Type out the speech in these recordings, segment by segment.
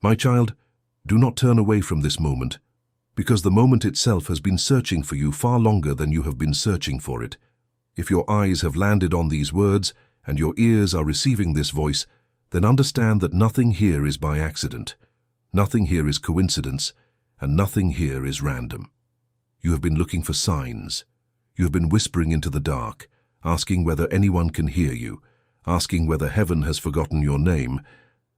My child, do not turn away from this moment, because the moment itself has been searching for you far longer than you have been searching for it. If your eyes have landed on these words and your ears are receiving this voice, then understand that nothing here is by accident, nothing here is coincidence, and nothing here is random. You have been looking for signs. You have been whispering into the dark, asking whether anyone can hear you, asking whether heaven has forgotten your name,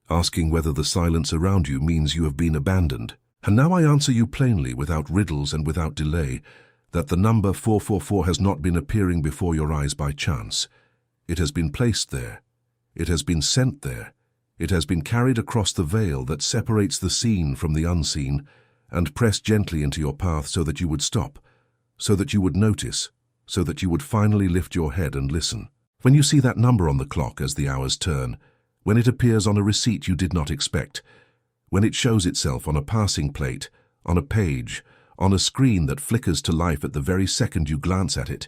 asking whether the silence around you means you have been abandoned. And now I answer you plainly, without riddles and without delay, that the number 444 has not been appearing before your eyes by chance. It has been placed there. It has been sent there. It has been carried across the veil that separates the seen from the unseen and pressed gently into your path so that you would stop, so that you would notice, so that you would finally lift your head and listen. When you see that number on the clock as the hours turn, when it appears on a receipt you did not expect, when it shows itself on a passing plate, on a page, on a screen that flickers to life at the very second you glance at it,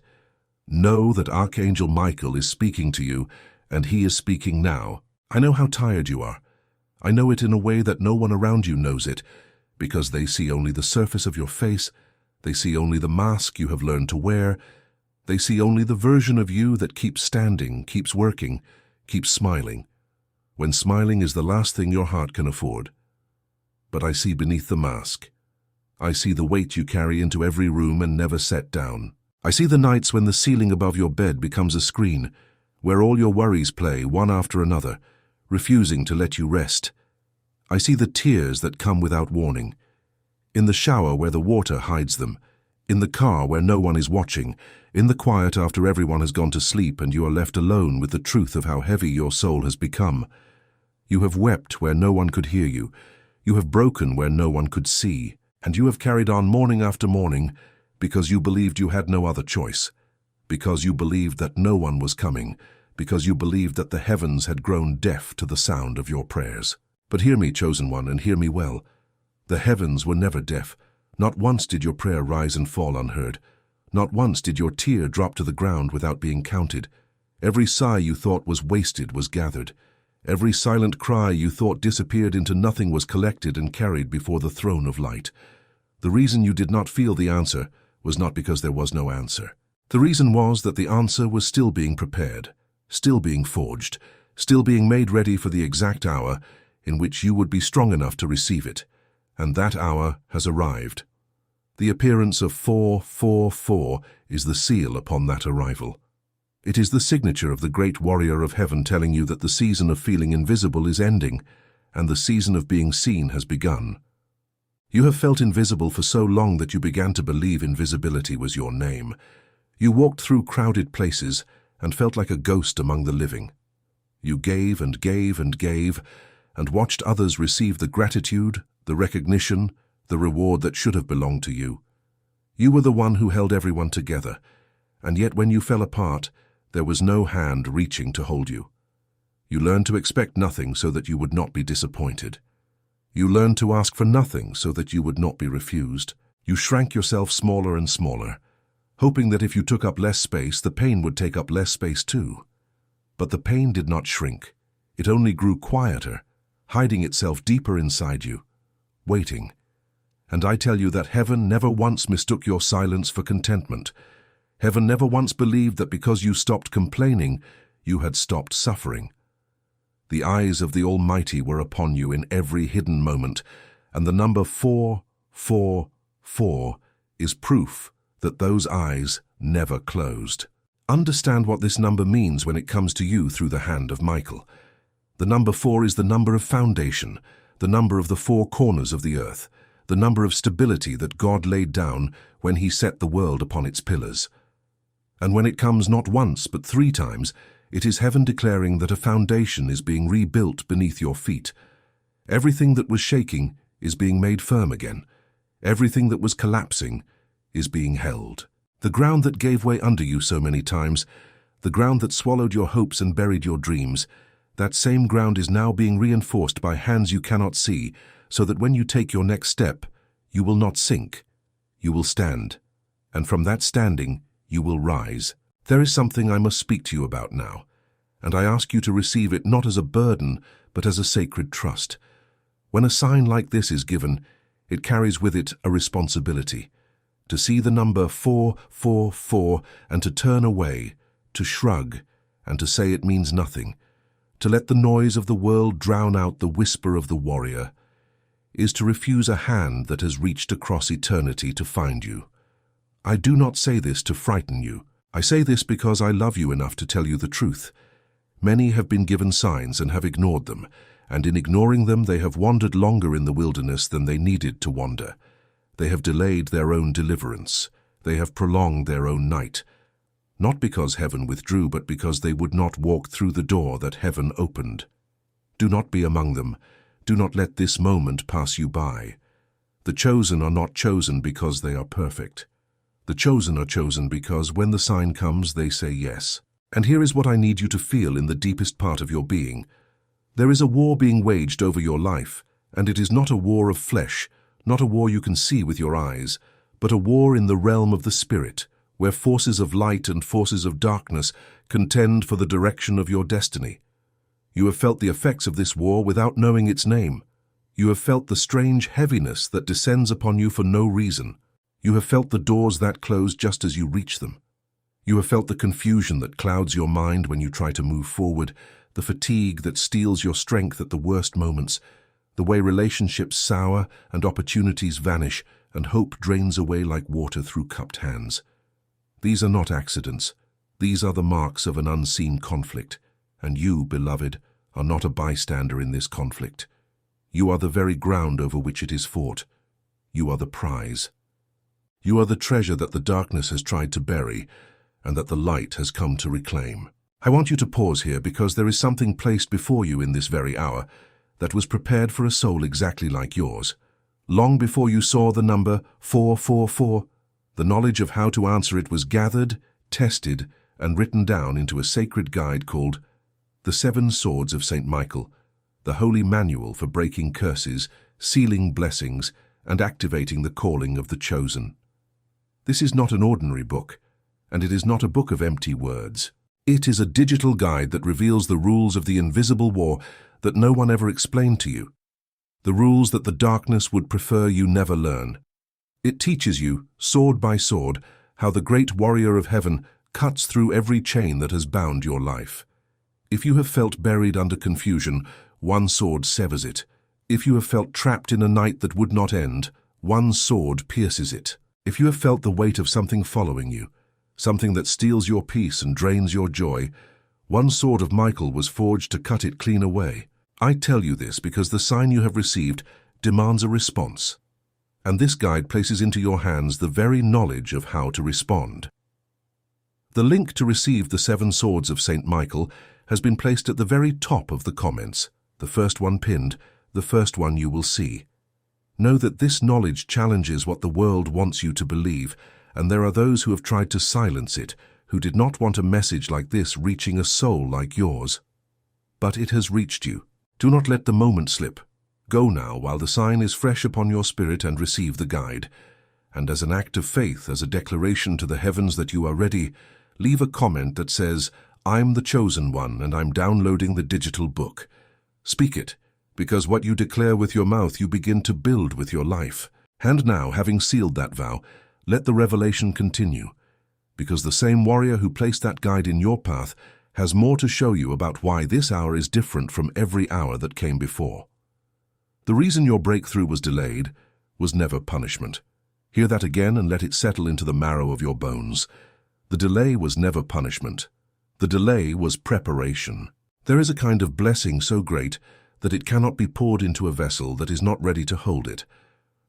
know that Archangel Michael is speaking to you, and he is speaking now. I know how tired you are. I know it in a way that no one around you knows it, because they see only the surface of your face, they see only the mask you have learned to wear, they see only the version of you that keeps standing, keeps working, keeps smiling, when smiling is the last thing your heart can afford. But I see beneath the mask. I see the weight you carry into every room and never set down. I see the nights when the ceiling above your bed becomes a screen, where all your worries play, one after another, refusing to let you rest. I see the tears that come without warning, in the shower where the water hides them, in the car where no one is watching, in the quiet after everyone has gone to sleep and you are left alone with the truth of how heavy your soul has become. You have wept where no one could hear you, you have broken where no one could see, and you have carried on morning after morning because you believed you had no other choice, because you believed that no one was coming, because you believed that the heavens had grown deaf to the sound of your prayers. But hear me, chosen one, and hear me well. The heavens were never deaf. Not once did your prayer rise and fall unheard. Not once did your tear drop to the ground without being counted. Every sigh you thought was wasted was gathered. Every silent cry you thought disappeared into nothing was collected and carried before the throne of light. The reason you did not feel the answer was not because there was no answer. The reason was that the answer was still being prepared, still being forged, still being made ready for the exact hour in which you would be strong enough to receive it. And that hour has arrived. The appearance of 444 is the seal upon that arrival. It is the signature of the great warrior of heaven telling you that the season of feeling invisible is ending and the season of being seen has begun. You have felt invisible for so long that you began to believe invisibility was your name. You walked through crowded places and felt like a ghost among the living. You gave and gave and gave and watched others receive the gratitude, the recognition, the reward that should have belonged to you. You were the one who held everyone together, and yet when you fell apart, there was no hand reaching to hold you. You learned to expect nothing so that you would not be disappointed. You learned to ask for nothing so that you would not be refused. You shrank yourself smaller and smaller, hoping that if you took up less space, the pain would take up less space too. But the pain did not shrink. It only grew quieter, hiding itself deeper inside you, waiting. And I tell you that heaven never once mistook your silence for contentment. Heaven never once believed that because you stopped complaining, you had stopped suffering. The eyes of the Almighty were upon you in every hidden moment, and the number 444 is proof that those eyes never closed. Understand what this number means when it comes to you through the hand of Michael. The number 4 is the number of foundation, the number of the 4 corners of the earth, the number of stability that God laid down when he set the world upon its pillars. And when it comes not once but 3 times, it is heaven declaring that a foundation is being rebuilt beneath your feet. Everything that was shaking is being made firm again. Everything that was collapsing is being held. The ground that gave way under you so many times, the ground that swallowed your hopes and buried your dreams, that same ground is now being reinforced by hands you cannot see, so that when you take your next step, you will not sink. You will stand, and from that standing, you will rise. There is something I must speak to you about now, and I ask you to receive it not as a burden, but as a sacred trust. When a sign like this is given, it carries with it a responsibility. To see the number 444 and to turn away, to shrug, and to say it means nothing, to let the noise of the world drown out the whisper of the warrior, is to refuse a hand that has reached across eternity to find you. I do not say this to frighten you. I say this because I love you enough to tell you the truth. Many have been given signs and have ignored them, and in ignoring them they have wandered longer in the wilderness than they needed to wander. They have delayed their own deliverance. They have prolonged their own night. Not because heaven withdrew, but because they would not walk through the door that heaven opened. Do not be among them. Do not let this moment pass you by. The chosen are not chosen because they are perfect. The chosen are chosen because when the sign comes, they say yes. And here is what I need you to feel in the deepest part of your being. There is a war being waged over your life, and it is not a war of flesh, not a war you can see with your eyes, but a war in the realm of the spirit, where forces of light and forces of darkness contend for the direction of your destiny. You have felt the effects of this war without knowing its name. You have felt the strange heaviness that descends upon you for no reason. You have felt the doors that close just as you reach them. You have felt the confusion that clouds your mind when you try to move forward, the fatigue that steals your strength at the worst moments, the way relationships sour and opportunities vanish and hope drains away like water through cupped hands. These are not accidents. These are the marks of an unseen conflict, and you, beloved, are not a bystander in this conflict. You are the very ground over which it is fought. You are the prize. You are the treasure that the darkness has tried to bury, and that the light has come to reclaim. I want you to pause here because there is something placed before you in this very hour that was prepared for a soul exactly like yours. Long before you saw the number 444, the knowledge of how to answer it was gathered, tested, and written down into a sacred guide called The 7 Swords of St. Michael, the holy manual for breaking curses, sealing blessings, and activating the calling of the chosen. This is not an ordinary book, and it is not a book of empty words. It is a digital guide that reveals the rules of the invisible war that no one ever explained to you, the rules that the darkness would prefer you never learn. It teaches you, sword by sword, how the great warrior of heaven cuts through every chain that has bound your life. If you have felt buried under confusion, one sword severs it. If you have felt trapped in a night that would not end, one sword pierces it. If you have felt the weight of something following you, something that steals your peace and drains your joy, one sword of Michael was forged to cut it clean away. I tell you this because the sign you have received demands a response, and this guide places into your hands the very knowledge of how to respond. The link to receive the 7 Swords of St. Michael has been placed at the very top of the comments, the first one pinned, the first one you will see. Know that this knowledge challenges what the world wants you to believe, and there are those who have tried to silence it, who did not want a message like this reaching a soul like yours. But it has reached you. Do not let the moment slip. Go now while the sign is fresh upon your spirit and receive the guide. And as an act of faith, as a declaration to the heavens that you are ready, leave a comment that says, "I'm the chosen one and I'm downloading the digital book." Speak it, because what you declare with your mouth you begin to build with your life. And now, having sealed that vow, let the revelation continue, because the same warrior who placed that guide in your path has more to show you about why this hour is different from every hour that came before. The reason your breakthrough was delayed was never punishment. Hear that again and let it settle into the marrow of your bones. The delay was never punishment. The delay was preparation. There is a kind of blessing so great that it cannot be poured into a vessel that is not ready to hold it.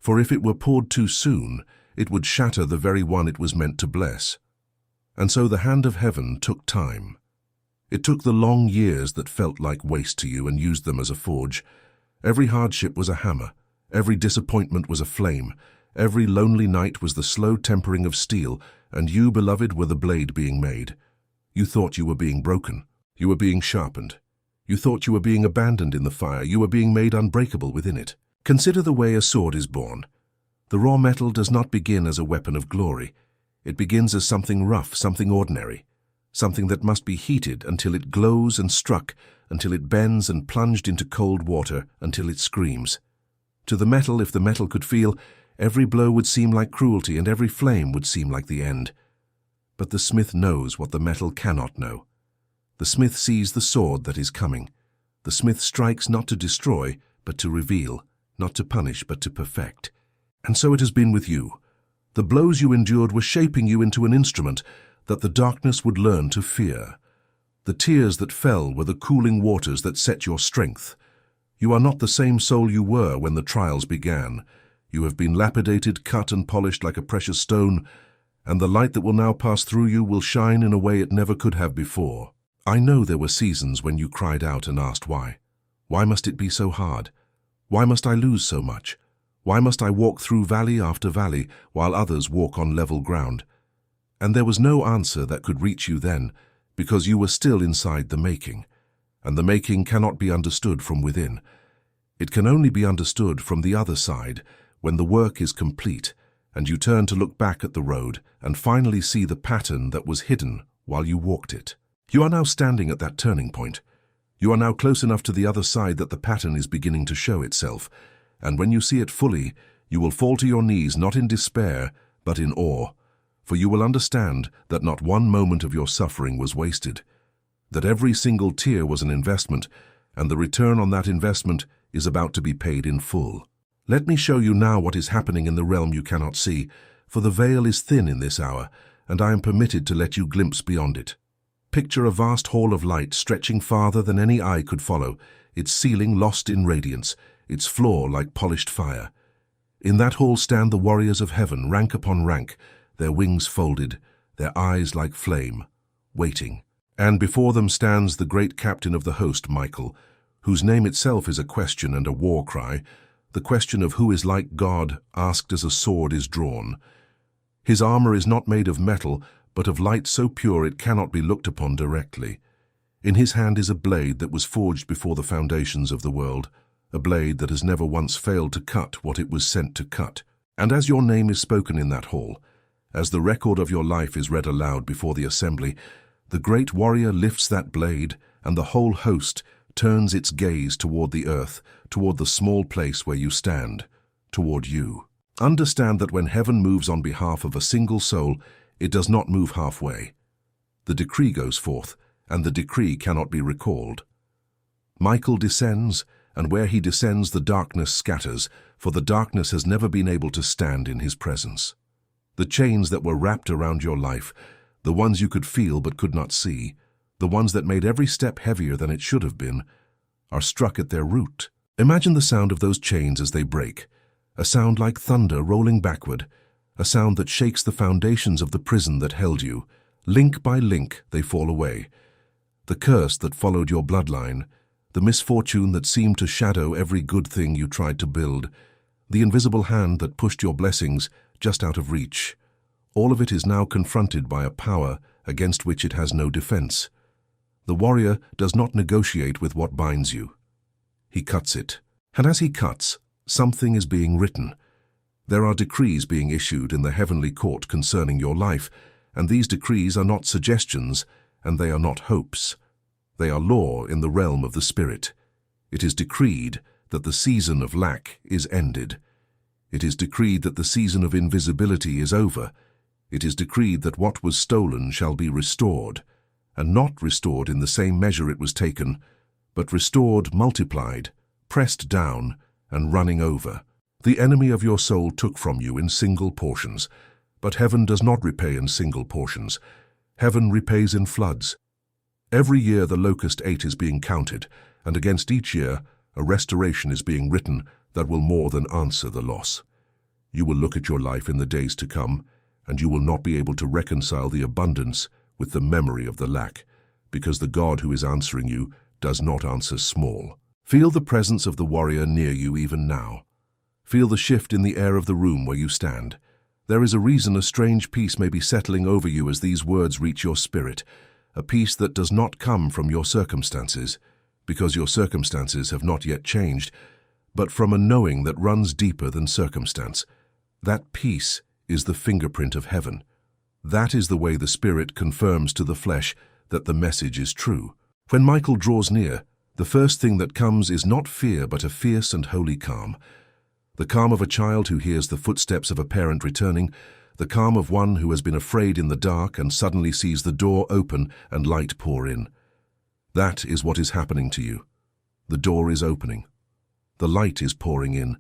For if it were poured too soon, it would shatter the very one it was meant to bless. And so the hand of heaven took time. It took the long years that felt like waste to you and used them as a forge. Every hardship was a hammer. Every disappointment was a flame. Every lonely night was the slow tempering of steel, and you, beloved, were the blade being made. You thought you were being broken. You were being sharpened. You thought you were being abandoned in the fire. You were being made unbreakable within it. Consider the way a sword is born. The raw metal does not begin as a weapon of glory. It begins as something rough, something ordinary, something that must be heated until it glows and struck, until it bends and plunged into cold water, until it screams. To the metal, if the metal could feel, every blow would seem like cruelty and every flame would seem like the end. But the smith knows what the metal cannot know. The smith sees the sword that is coming. The smith strikes not to destroy, but to reveal, not to punish, but to perfect. And so it has been with you. The blows you endured were shaping you into an instrument that the darkness would learn to fear. The tears that fell were the cooling waters that set your strength. You are not the same soul you were when the trials began. You have been lapidated, cut and polished like a precious stone, and the light that will now pass through you will shine in a way it never could have before. I know there were seasons when you cried out and asked why. Why must it be so hard? Why must I lose so much? Why must I walk through valley after valley while others walk on level ground? And there was no answer that could reach you then, because you were still inside the making. And the making cannot be understood from within. It can only be understood from the other side, when the work is complete, and you turn to look back at the road and finally see the pattern that was hidden while you walked it. You are now standing at that turning point. You are now close enough to the other side that the pattern is beginning to show itself, and when you see it fully, you will fall to your knees not in despair, but in awe, for you will understand that not one moment of your suffering was wasted, that every single tear was an investment, and the return on that investment is about to be paid in full. Let me show you now what is happening in the realm you cannot see, for the veil is thin in this hour, and I am permitted to let you glimpse beyond it. Picture a vast hall of light stretching farther than any eye could follow, its ceiling lost in radiance, its floor like polished fire. In that hall stand the warriors of heaven, rank upon rank, their wings folded, their eyes like flame, waiting. And before them stands the great captain of the host, Michael, whose name itself is a question and a war cry, the question of who is like God, asked as a sword is drawn. His armor is not made of metal, but of light so pure it cannot be looked upon directly. In his hand is a blade that was forged before the foundations of the world, a blade that has never once failed to cut what it was sent to cut. And as your name is spoken in that hall, as the record of your life is read aloud before the assembly, the great warrior lifts that blade, and the whole host turns its gaze toward the earth, toward the small place where you stand, toward you. Understand that when heaven moves on behalf of a single soul, it does not move halfway. The decree goes forth, and the decree cannot be recalled. Michael descends, and where he descends the darkness scatters, for the darkness has never been able to stand in his presence. The chains that were wrapped around your life, the ones you could feel but could not see, the ones that made every step heavier than it should have been, are struck at their root. Imagine the sound of those chains as they break, a sound like thunder rolling backward, a sound that shakes the foundations of the prison that held you. Link by link they fall away. The curse that followed your bloodline, the misfortune that seemed to shadow every good thing you tried to build, the invisible hand that pushed your blessings just out of reach. All of it is now confronted by a power against which it has no defense. The warrior does not negotiate with what binds you. He cuts it. And as he cuts, something is being written. There are decrees being issued in the heavenly court concerning your life, and these decrees are not suggestions, and they are not hopes. They are law in the realm of the Spirit. It is decreed that the season of lack is ended. It is decreed that the season of invisibility is over. It is decreed that what was stolen shall be restored, and not restored in the same measure it was taken, but restored, multiplied, pressed down, and running over. The enemy of your soul took from you in single portions, but heaven does not repay in single portions. Heaven repays in floods. Every year the locust ate is being counted, and against each year a restoration is being written that will more than answer the loss. You will look at your life in the days to come, and you will not be able to reconcile the abundance with the memory of the lack, because the God who is answering you does not answer small. Feel the presence of the warrior near you even now. Feel the shift in the air of the room where you stand. There is a reason a strange peace may be settling over you as these words reach your spirit, a peace that does not come from your circumstances, because your circumstances have not yet changed, but from a knowing that runs deeper than circumstance. That peace is the fingerprint of heaven. That is the way the Spirit confirms to the flesh that the message is true. When Michael draws near, the first thing that comes is not fear but a fierce and holy calm. The calm of a child who hears the footsteps of a parent returning, the calm of one who has been afraid in the dark and suddenly sees the door open and light pour in. That is what is happening to you. The door is opening. The light is pouring in,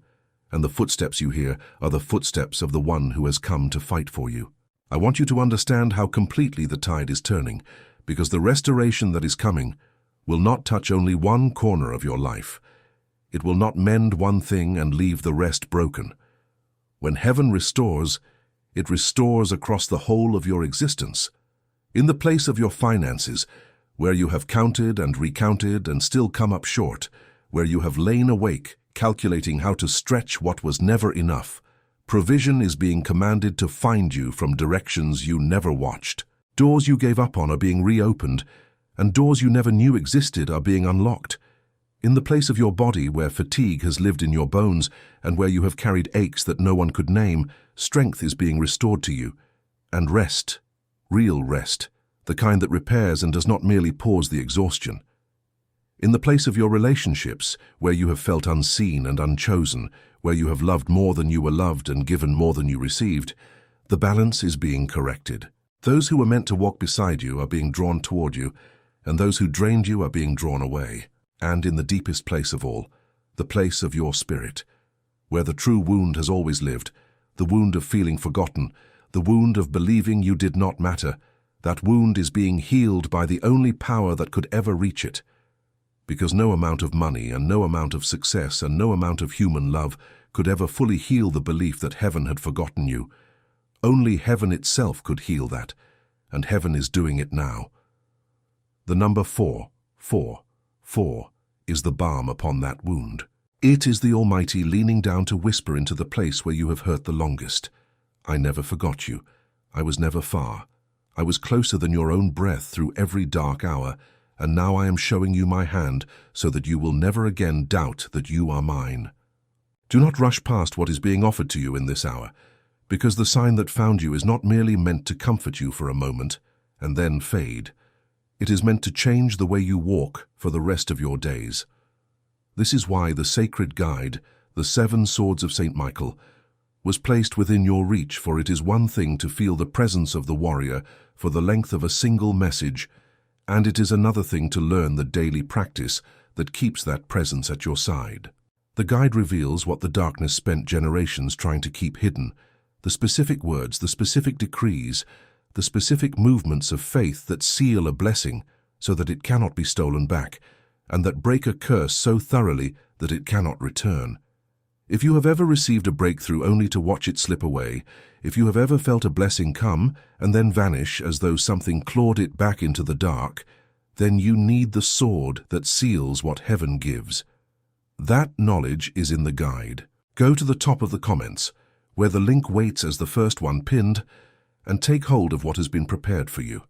and the footsteps you hear are the footsteps of the one who has come to fight for you. I want you to understand how completely the tide is turning, because the restoration that is coming will not touch only one corner of your life. It will not mend one thing and leave the rest broken. When heaven restores, it restores across the whole of your existence. In the place of your finances, where you have counted and recounted and still come up short, where you have lain awake, calculating how to stretch what was never enough, provision is being commanded to find you from directions you never watched. Doors you gave up on are being reopened, and doors you never knew existed are being unlocked. In the place of your body where fatigue has lived in your bones and where you have carried aches that no one could name, strength is being restored to you. And rest, real rest, the kind that repairs and does not merely pause the exhaustion. In the place of your relationships, where you have felt unseen and unchosen, where you have loved more than you were loved and given more than you received, the balance is being corrected. Those who were meant to walk beside you are being drawn toward you, and those who drained you are being drawn away. And in the deepest place of all, the place of your spirit, where the true wound has always lived, the wound of feeling forgotten, the wound of believing you did not matter, that wound is being healed by the only power that could ever reach it. Because no amount of money and no amount of success and no amount of human love could ever fully heal the belief that heaven had forgotten you. Only heaven itself could heal that, and heaven is doing it now. The number 4 is the balm upon that wound. It is the Almighty leaning down to whisper into the place where you have hurt the longest. I never forgot you. I was never far. I was closer than your own breath through every dark hour, and now I am showing you my hand so that you will never again doubt that you are mine. Do not rush past what is being offered to you in this hour, because the sign that found you is not merely meant to comfort you for a moment and then fade. It is meant to change the way you walk for the rest of your days. This is why the sacred guide, the 7 swords of St. Michael, was placed within your reach, for it is one thing to feel the presence of the warrior for the length of a single message, and it is another thing to learn the daily practice that keeps that presence at your side. The guide reveals what the darkness spent generations trying to keep hidden, the specific words, the specific decrees, the specific movements of faith that seal a blessing so that it cannot be stolen back, and that break a curse so thoroughly that it cannot return. If you have ever received a breakthrough only to watch it slip away, if you have ever felt a blessing come and then vanish as though something clawed it back into the dark, then you need the sword that seals what heaven gives. That knowledge is in the guide. Go to the top of the comments, where the link waits as the first one pinned, and take hold of what has been prepared for you.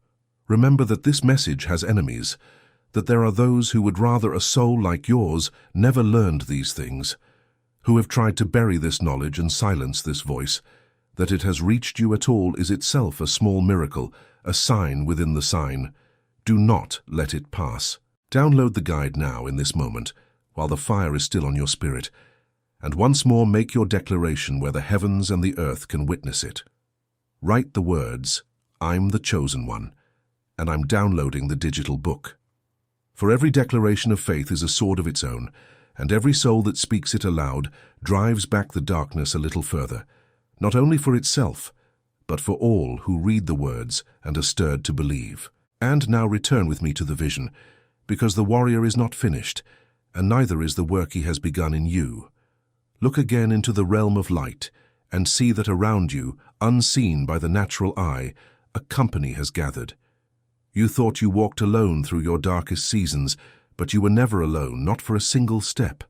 Remember that this message has enemies, that there are those who would rather a soul like yours never learned these things, who have tried to bury this knowledge and silence this voice. That it has reached you at all is itself a small miracle, a sign within the sign. Do not let it pass. Download the guide now in this moment, while the fire is still on your spirit, and once more make your declaration where the heavens and the earth can witness it. Write the words, I'm the chosen one, and I'm downloading the digital book. For every declaration of faith is a sword of its own, and every soul that speaks it aloud drives back the darkness a little further, not only for itself, but for all who read the words and are stirred to believe. And now return with me to the vision, because the warrior is not finished, and neither is the work he has begun in you. Look again into the realm of light, and see that around you, unseen by the natural eye, a company has gathered. You thought you walked alone through your darkest seasons, but you were never alone, not for a single step.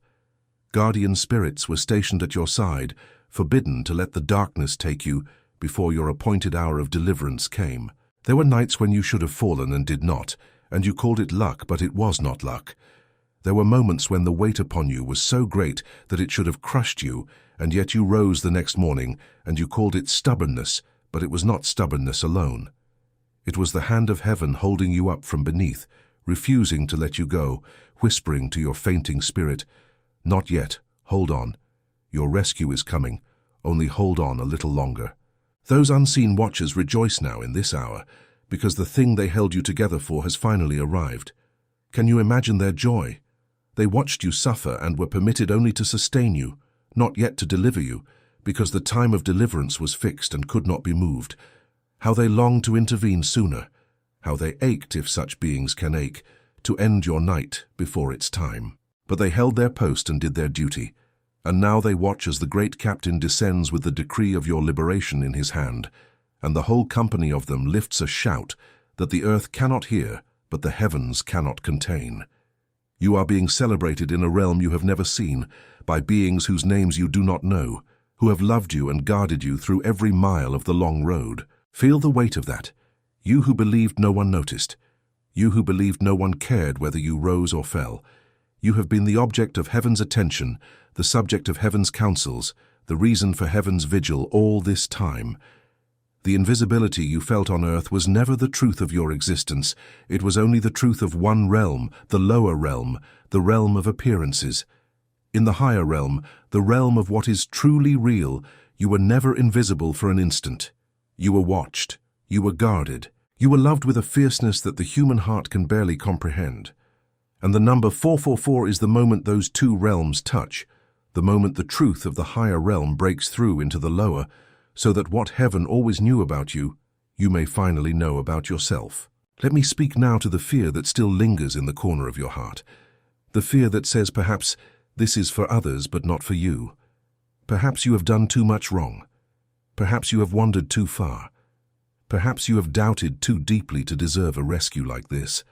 Guardian spirits were stationed at your side, forbidden to let the darkness take you before your appointed hour of deliverance came. There were nights when you should have fallen and did not, and you called it luck, but it was not luck. There were moments when the weight upon you was so great that it should have crushed you, and yet you rose the next morning, and you called it stubbornness, but it was not stubbornness alone. It was the hand of heaven holding you up from beneath, refusing to let you go, whispering to your fainting spirit, not yet, hold on. Your rescue is coming, only hold on a little longer. Those unseen watchers rejoice now in this hour, because the thing they held you together for has finally arrived. Can you imagine their joy? They watched you suffer and were permitted only to sustain you, not yet to deliver you, because the time of deliverance was fixed and could not be moved. How they longed to intervene sooner, how they ached, if such beings can ache, to end your night before its time. But they held their post and did their duty, and now they watch as the great captain descends with the decree of your liberation in his hand, and the whole company of them lifts a shout that the earth cannot hear, but the heavens cannot contain. You are being celebrated in a realm you have never seen, by beings whose names you do not know, who have loved you and guarded you through every mile of the long road. Feel the weight of that. You who believed no one noticed. You who believed no one cared whether you rose or fell. You have been the object of heaven's attention, the subject of heaven's counsels, the reason for heaven's vigil all this time. The invisibility you felt on earth was never the truth of your existence. It was only the truth of one realm, the lower realm, the realm of appearances. In the higher realm, the realm of what is truly real, you were never invisible for an instant. You were watched. You were guarded. You were loved with a fierceness that the human heart can barely comprehend. And the number 444 is the moment those two realms touch, the moment the truth of the higher realm breaks through into the lower, so that what heaven always knew about you, you may finally know about yourself. Let me speak now to the fear that still lingers in the corner of your heart. The fear that says perhaps this is for others but not for you. Perhaps you have done too much wrong. Perhaps you have wandered too far. Perhaps you have doubted too deeply to deserve a rescue like this.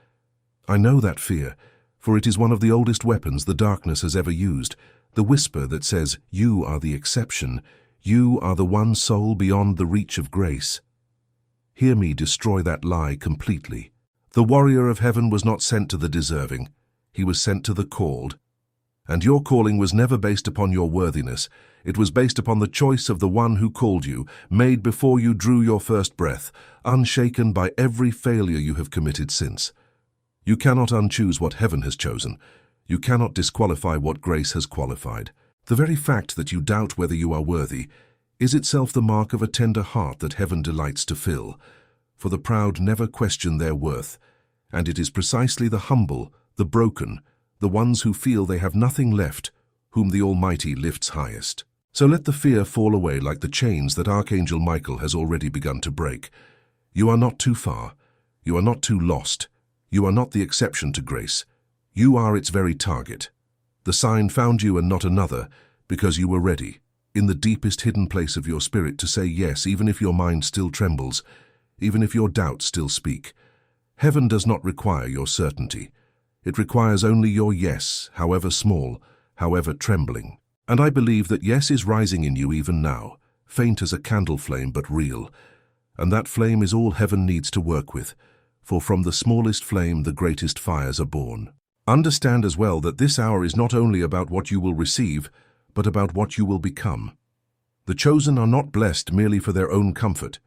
I know that fear, for it is one of the oldest weapons the darkness has ever used, the whisper that says, you are the exception, you are the one soul beyond the reach of grace. Hear me destroy that lie completely. The warrior of heaven was not sent to the deserving, he was sent to the called. And your calling was never based upon your worthiness, it was based upon the choice of the one who called you, made before you drew your first breath, unshaken by every failure you have committed since. You cannot unchoose what heaven has chosen. You cannot disqualify what grace has qualified. The very fact that you doubt whether you are worthy is itself the mark of a tender heart that heaven delights to fill. For the proud never question their worth, and it is precisely the humble, the broken, the ones who feel they have nothing left, whom the Almighty lifts highest. So let the fear fall away like the chains that Archangel Michael has already begun to break. You are not too far. You are not too lost. You are not the exception to grace. You are its very target. The sign found you and not another, because you were ready, in the deepest hidden place of your spirit, to say yes, even if your mind still trembles, even if your doubts still speak. Heaven does not require your certainty. It requires only your yes, however small, however trembling. And I believe that yes is rising in you even now, faint as a candle flame but real. And that flame is all heaven needs to work with, for from the smallest flame the greatest fires are born. Understand as well that this hour is not only about what you will receive, but about what you will become. The chosen are not blessed merely for their own comfort.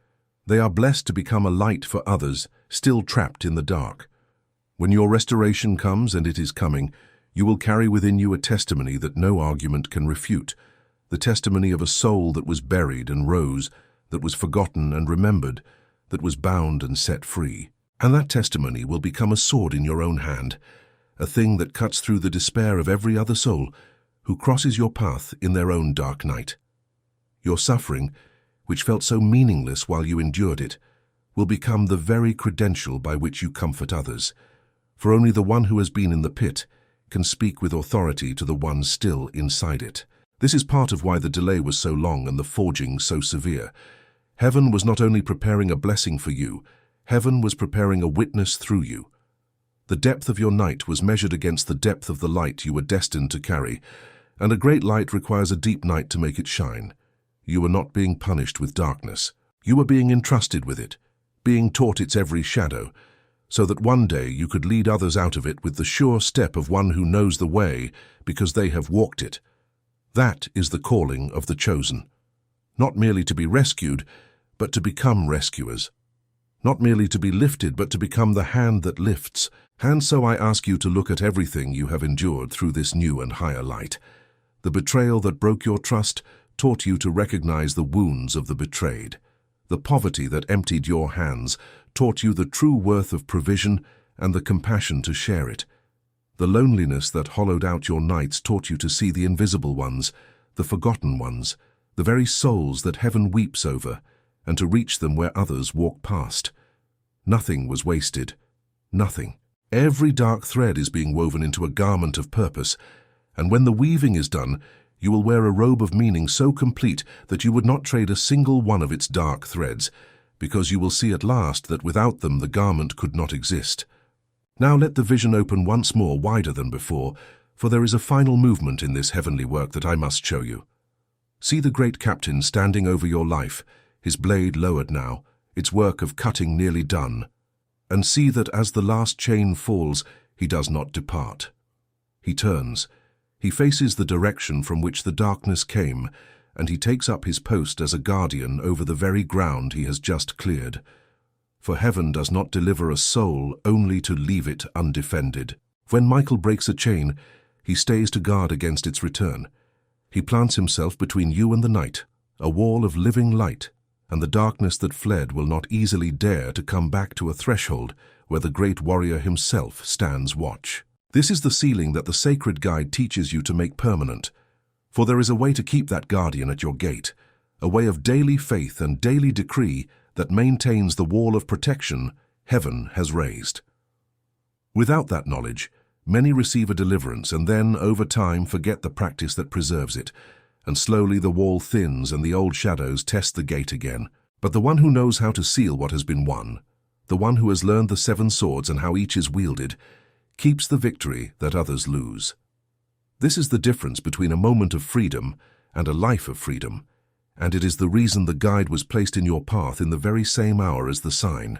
They are blessed to become a light for others, still trapped in the dark. When your restoration comes, and it is coming, you will carry within you a testimony that no argument can refute, the testimony of a soul that was buried and rose, that was forgotten and remembered, that was bound and set free. And that testimony will become a sword in your own hand, a thing that cuts through the despair of every other soul who crosses your path in their own dark night. Your suffering, which felt so meaningless while you endured it, will become the very credential by which you comfort others, for only the one who has been in the pit can speak with authority to the one still inside it. This is part of why the delay was so long and the forging so severe. Heaven was not only preparing a blessing for you, heaven was preparing a witness through you. The depth of your night was measured against the depth of the light you were destined to carry, and a great light requires a deep night to make it shine. You were not being punished with darkness. You were being entrusted with it, being taught its every shadow, so that one day you could lead others out of it with the sure step of one who knows the way because they have walked it. That is the calling of the chosen. Not merely to be rescued, but to become rescuers. Not merely to be lifted, but to become the hand that lifts. And so I ask you to look at everything you have endured through this new and higher light. The betrayal that broke your trust taught you to recognize the wounds of the betrayed. The poverty that emptied your hands taught you the true worth of provision and the compassion to share it. The loneliness that hollowed out your nights taught you to see the invisible ones, the forgotten ones, the very souls that heaven weeps over, and to reach them where others walk past. Nothing was wasted. Nothing. Every dark thread is being woven into a garment of purpose, and when the weaving is done, you will wear a robe of meaning so complete that you would not trade a single one of its dark threads, because you will see at last that without them the garment could not exist. Now let the vision open once more, wider than before, for there is a final movement in this heavenly work that I must show you. See the great captain standing over your life, his blade lowered now, its work of cutting nearly done. And see that as the last chain falls, he does not depart. He turns. He faces the direction from which the darkness came, and he takes up his post as a guardian over the very ground he has just cleared. For heaven does not deliver a soul only to leave it undefended. When Michael breaks a chain, he stays to guard against its return. He plants himself between you and the night, a wall of living light, and the darkness that fled will not easily dare to come back to a threshold where the great warrior himself stands watch. This is the sealing that the sacred guide teaches you to make permanent, for there is a way to keep that guardian at your gate, a way of daily faith and daily decree that maintains the wall of protection heaven has raised. Without that knowledge, many receive a deliverance and then, over time, forget the practice that preserves it, and slowly the wall thins and the old shadows test the gate again. But the one who knows how to seal what has been won, the one who has learned the 7 swords and how each is wielded, keeps the victory that others lose. This is the difference between a moment of freedom and a life of freedom, and it is the reason the guide was placed in your path in the very same hour as the sign.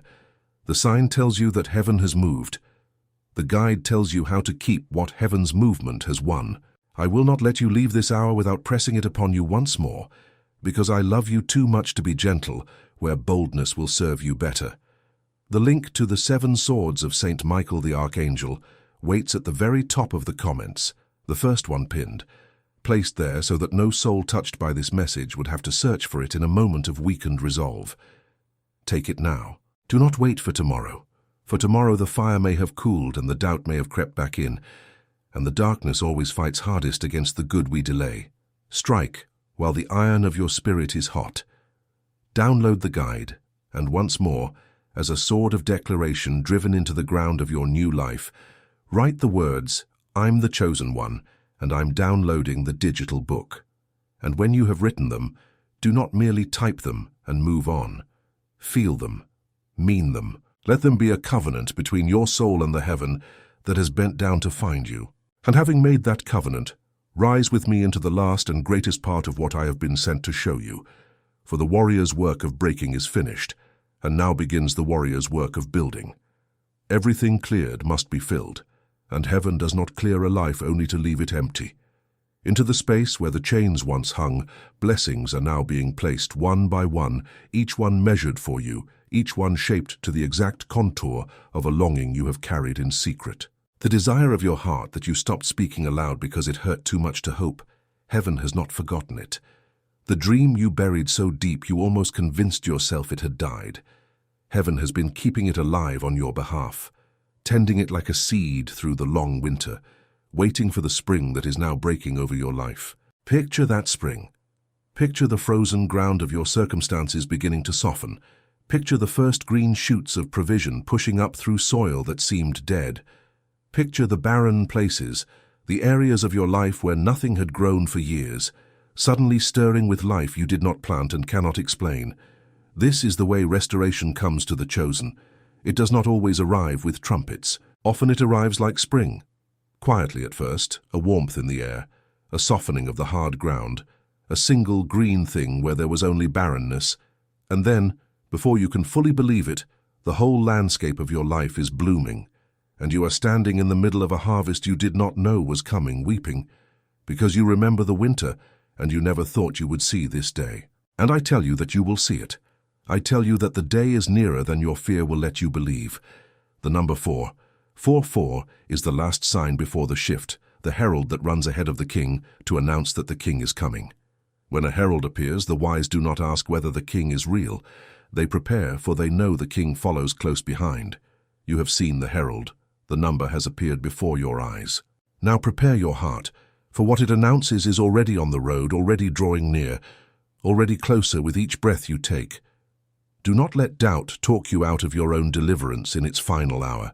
The sign tells you that heaven has moved. The guide tells you how to keep what heaven's movement has won. I will not let you leave this hour without pressing it upon you once more, because I love you too much to be gentle where boldness will serve you better. The link to the 7 swords of Saint Michael the Archangel waits at the very top of the comments, the first one pinned, placed there so that no soul touched by this message would have to search for it in a moment of weakened resolve. Take it now. Do not wait for tomorrow the fire may have cooled and the doubt may have crept back in, and the darkness always fights hardest against the good we delay. Strike while the iron of your spirit is hot. Download the guide, and once more, as a sword of declaration driven into the ground of your new life, write the words, "I'm the chosen one, and I'm downloading the digital book." And when you have written them, do not merely type them and move on. Feel them, mean them. Let them be a covenant between your soul and the heaven that has bent down to find you. And having made that covenant, rise with me into the last and greatest part of what I have been sent to show you. For the warrior's work of breaking is finished, and now begins the warrior's work of building. Everything cleared must be filled, and heaven does not clear a life only to leave it empty. Into the space where the chains once hung, blessings are now being placed one by one, each one measured for you, each one shaped to the exact contour of a longing you have carried in secret. The desire of your heart that you stopped speaking aloud because it hurt too much to hope, heaven has not forgotten it. The dream you buried so deep you almost convinced yourself it had died. Heaven has been keeping it alive on your behalf, tending it like a seed through the long winter, waiting for the spring that is now breaking over your life. Picture that spring. Picture the frozen ground of your circumstances beginning to soften. Picture the first green shoots of provision pushing up through soil that seemed dead. Picture the barren places, the areas of your life where nothing had grown for years, suddenly stirring with life you did not plant and cannot explain. This is the way restoration comes to the chosen. It does not always arrive with trumpets. Often it arrives like spring. Quietly at first, a warmth in the air, a softening of the hard ground, a single green thing where there was only barrenness, and then, before you can fully believe it, the whole landscape of your life is blooming, and you are standing in the middle of a harvest you did not know was coming, weeping, because you remember the winter and you never thought you would see this day. And I tell you that you will see it. I tell you that the day is nearer than your fear will let you believe. The number 4. 4-4 is the last sign before the shift, the herald that runs ahead of the king to announce that the king is coming. When a herald appears, the wise do not ask whether the king is real. They prepare, for they know the king follows close behind. You have seen the herald. The number has appeared before your eyes. Now prepare your heart, for what it announces is already on the road, already drawing near, already closer with each breath you take. Do not let doubt talk you out of your own deliverance in its final hour.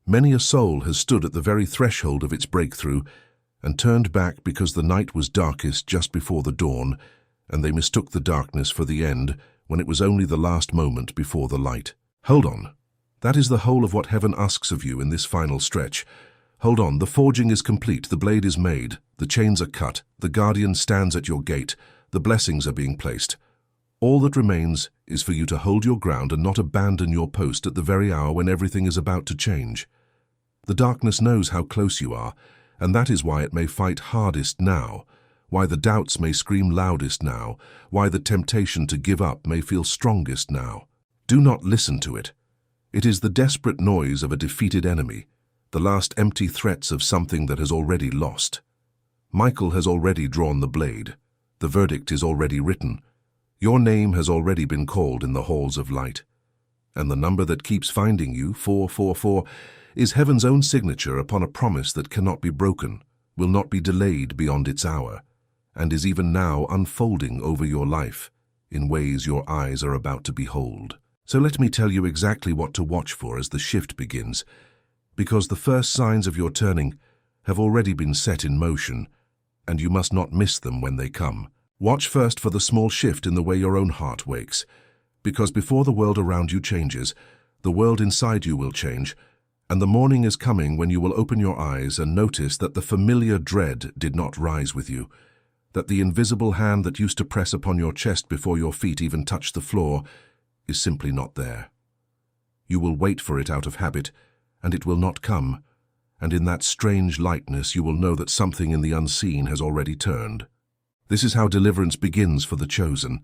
Many a soul has stood at the very threshold of its breakthrough and turned back because the night was darkest just before the dawn, and they mistook the darkness for the end when it was only the last moment before the light. Hold on. That is the whole of what heaven asks of you in this final stretch. Hold on, the forging is complete, the blade is made, the chains are cut, the guardian stands at your gate, the blessings are being placed. All that remains is for you to hold your ground and not abandon your post at the very hour when everything is about to change. The darkness knows how close you are, and that is why it may fight hardest now, why the doubts may scream loudest now, why the temptation to give up may feel strongest now. Do not listen to it. It is the desperate noise of a defeated enemy, the last empty threats of something that has already lost. Michael has already drawn the blade. The verdict is already written. Your name has already been called in the halls of light. And the number that keeps finding you, 444, is heaven's own signature upon a promise that cannot be broken, will not be delayed beyond its hour, and is even now unfolding over your life in ways your eyes are about to behold. So let me tell you exactly what to watch for as the shift begins, because the first signs of your turning have already been set in motion, and you must not miss them when they come. Watch first for the small shift in the way your own heart wakes, because before the world around you changes, the world inside you will change, and the morning is coming when you will open your eyes and notice that the familiar dread did not rise with you, that the invisible hand that used to press upon your chest before your feet even touched the floor is simply not there. You will wait for it out of habit, and it will not come, and in that strange lightness you will know that something in the unseen has already turned. This is how deliverance begins for the chosen.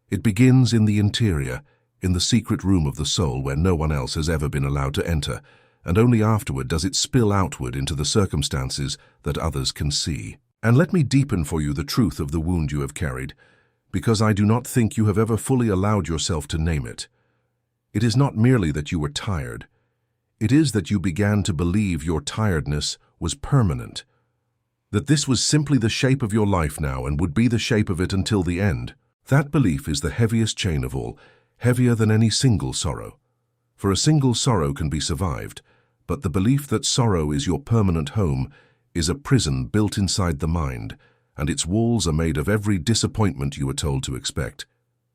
It begins in the interior, in the secret room of the soul where no one else has ever been allowed to enter, and only afterward does it spill outward into the circumstances that others can see. And let me deepen for you the truth of the wound you have carried, because I do not think you have ever fully allowed yourself to name it. It is not merely that you were tired. It is that you began to believe your tiredness was permanent, that this was simply the shape of your life now and would be the shape of it until the end. That belief is the heaviest chain of all, heavier than any single sorrow. For a single sorrow can be survived, but the belief that sorrow is your permanent home is a prison built inside the mind, and its walls are made of every disappointment you were told to expect.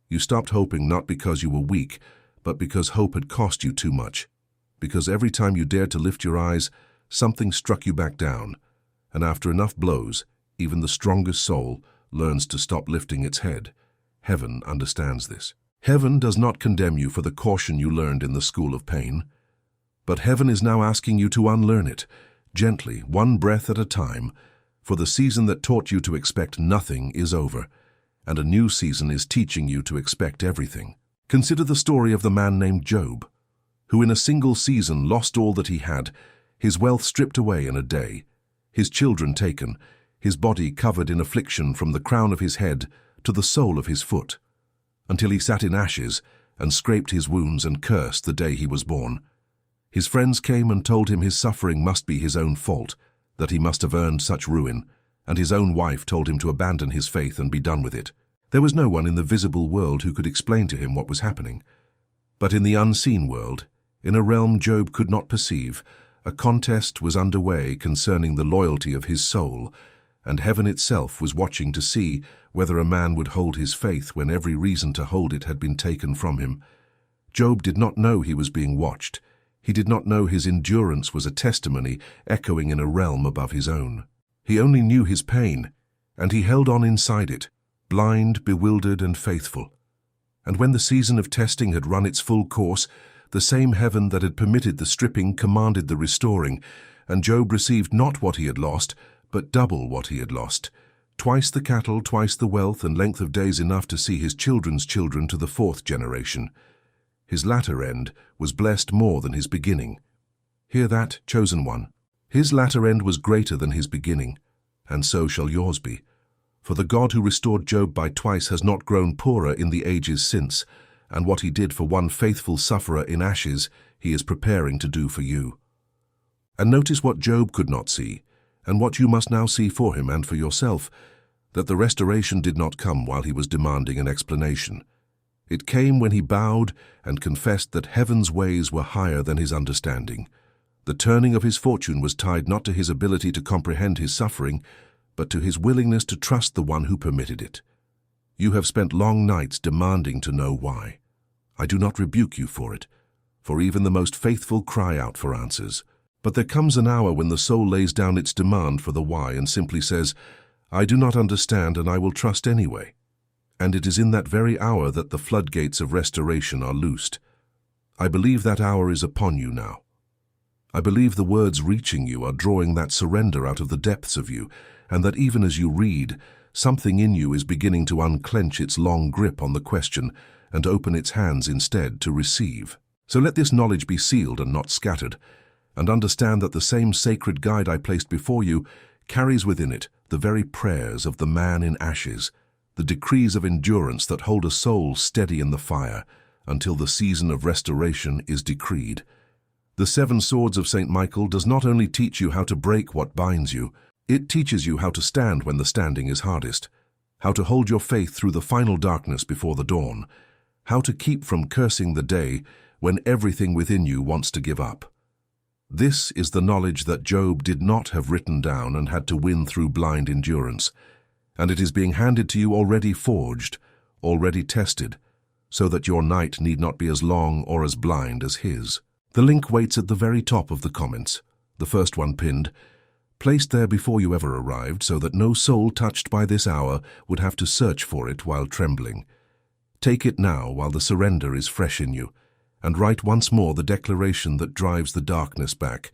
You stopped hoping not because you were weak, but because hope had cost you too much. Because every time you dared to lift your eyes, something struck you back down, and after enough blows, even the strongest soul learns to stop lifting its head. Heaven understands this. Heaven does not condemn you for the caution you learned in the school of pain, but heaven is now asking you to unlearn it, gently, one breath at a time, for the season that taught you to expect nothing is over, and a new season is teaching you to expect everything. Consider the story of the man named Job, who in a single season lost all that he had, his wealth stripped away in a day, his children taken, his body covered in affliction from the crown of his head to the sole of his foot, until he sat in ashes and scraped his wounds and cursed the day he was born. His friends came and told him his suffering must be his own fault, that he must have earned such ruin, and his own wife told him to abandon his faith and be done with it. There was no one in the visible world who could explain to him what was happening. But in the unseen world, in a realm Job could not perceive, a contest was underway concerning the loyalty of his soul, and heaven itself was watching to see whether a man would hold his faith when every reason to hold it had been taken from him. Job did not know he was being watched. He did not know his endurance was a testimony echoing in a realm above his own. He only knew his pain, and he held on inside it, blind, bewildered, and faithful. And when the season of testing had run its full course, the same heaven that had permitted the stripping commanded the restoring, and Job received not what he had lost, but double what he had lost. Twice the cattle, twice the wealth, and length of days enough to see his children's children to the 4th generation. His latter end was blessed more than his beginning. Hear that, chosen one. His latter end was greater than his beginning, and so shall yours be. For the God who restored Job by twice has not grown poorer in the ages since, and what he did for one faithful sufferer in ashes, he is preparing to do for you. And notice what Job could not see, and what you must now see for him and for yourself, that the restoration did not come while he was demanding an explanation. It came when he bowed and confessed that heaven's ways were higher than his understanding. The turning of his fortune was tied not to his ability to comprehend his suffering, but to his willingness to trust the one who permitted it. You have spent long nights demanding to know why. I do not rebuke you for it, for even the most faithful cry out for answers. But there comes an hour when the soul lays down its demand for the why and simply says, I do not understand and I will trust anyway. And it is in that very hour that the floodgates of restoration are loosed. I believe that hour is upon you now. I believe the words reaching you are drawing that surrender out of the depths of you, and that even as you read, something in you is beginning to unclench its long grip on the question and open its hands instead to receive. So let this knowledge be sealed and not scattered, and understand that the same sacred guide I placed before you carries within it the very prayers of the man in ashes, the decrees of endurance that hold a soul steady in the fire until the season of restoration is decreed. The 7 swords of St. Michael does not only teach you how to break what binds you, it teaches you how to stand when the standing is hardest, how to hold your faith through the final darkness before the dawn, how to keep from cursing the day when everything within you wants to give up. This is the knowledge that Job did not have written down and had to win through blind endurance, and it is being handed to you already forged, already tested, so that your night need not be as long or as blind as his. The link waits at the very top of the comments, the first one pinned, placed there before you ever arrived so that no soul touched by this hour would have to search for it while trembling. Take it now while the surrender is fresh in you, and write once more the declaration that drives the darkness back.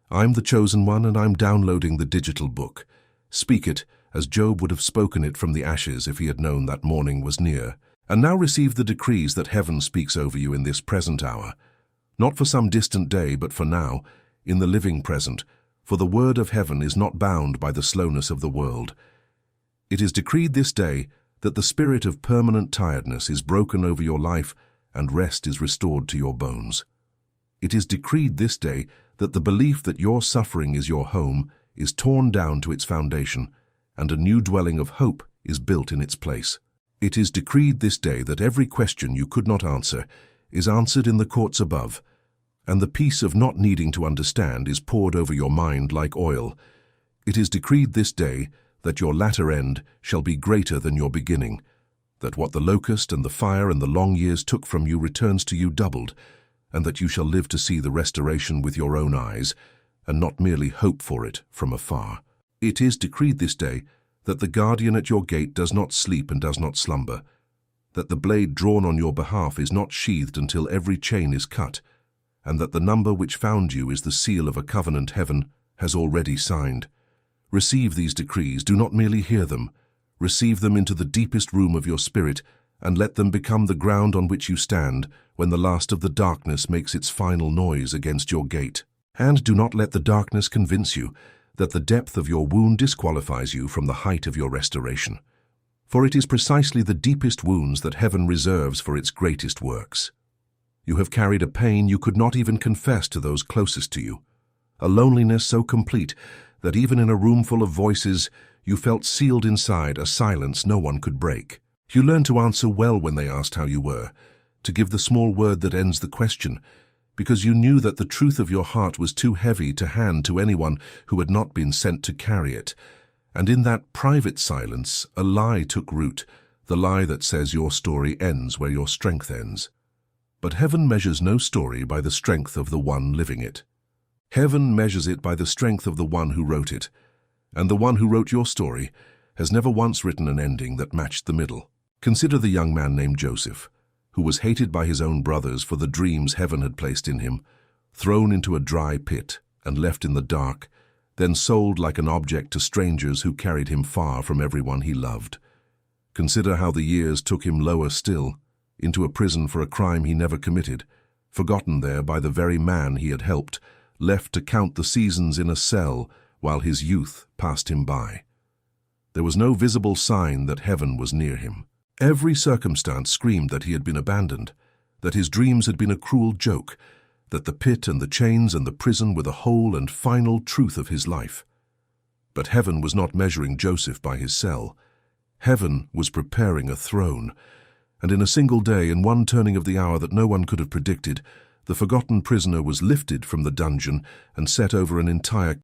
I'm the chosen one and I'm downloading the digital book. Speak it as Job would have spoken it from the ashes if he had known that morning was near. And now receive the decrees that heaven speaks over you in this present hour. Not for some distant day, but for now, in the living present, for the word of heaven is not bound by the slowness of the world. It is decreed this day that the spirit of permanent tiredness is broken over your life and rest is restored to your bones. It is decreed this day that the belief that your suffering is your home is torn down to its foundation, and a new dwelling of hope is built in its place. It is decreed this day that every question you could not answer is answered in the courts above, and the peace of not needing to understand is poured over your mind like oil. It is decreed this day that your latter end shall be greater than your beginning, that what the locust and the fire and the long years took from you returns to you doubled, and that you shall live to see the restoration with your own eyes, and not merely hope for it from afar. It is decreed this day that the guardian at your gate does not sleep and does not slumber, that the blade drawn on your behalf is not sheathed until every chain is cut, and that the number which found you is the seal of a covenant heaven has already signed. Receive these decrees, do not merely hear them. Receive them into the deepest room of your spirit, and let them become the ground on which you stand when the last of the darkness makes its final noise against your gate. And do not let the darkness convince you that the depth of your wound disqualifies you from the height of your restoration. For it is precisely the deepest wounds that heaven reserves for its greatest works. You have carried a pain you could not even confess to those closest to you, a loneliness so complete that even in a room full of voices, you felt sealed inside a silence no one could break. You learned to answer well when they asked how you were, to give the small word that ends the question, because you knew that the truth of your heart was too heavy to hand to anyone who had not been sent to carry it. And in that private silence, a lie took root, the lie that says your story ends where your strength ends. But heaven measures no story by the strength of the one living it. Heaven measures it by the strength of the one who wrote it, and the one who wrote your story has never once written an ending that matched the middle. Consider the young man named Joseph, who was hated by his own brothers for the dreams heaven had placed in him, thrown into a dry pit and left in the dark, then sold like an object to strangers who carried him far from everyone he loved. Consider how the years took him lower still, into a prison for a crime he never committed, forgotten there by the very man he had helped, left to count the seasons in a cell while his youth passed him by. There was no visible sign that heaven was near him. Every circumstance screamed that he had been abandoned, that his dreams had been a cruel joke, that the pit and the chains and the prison were the whole and final truth of his life. But heaven was not measuring Joseph by his cell. Heaven was preparing a throne, and in a single day, in one turning of the hour that no one could have predicted, the forgotten prisoner was lifted from the dungeon and set over an entire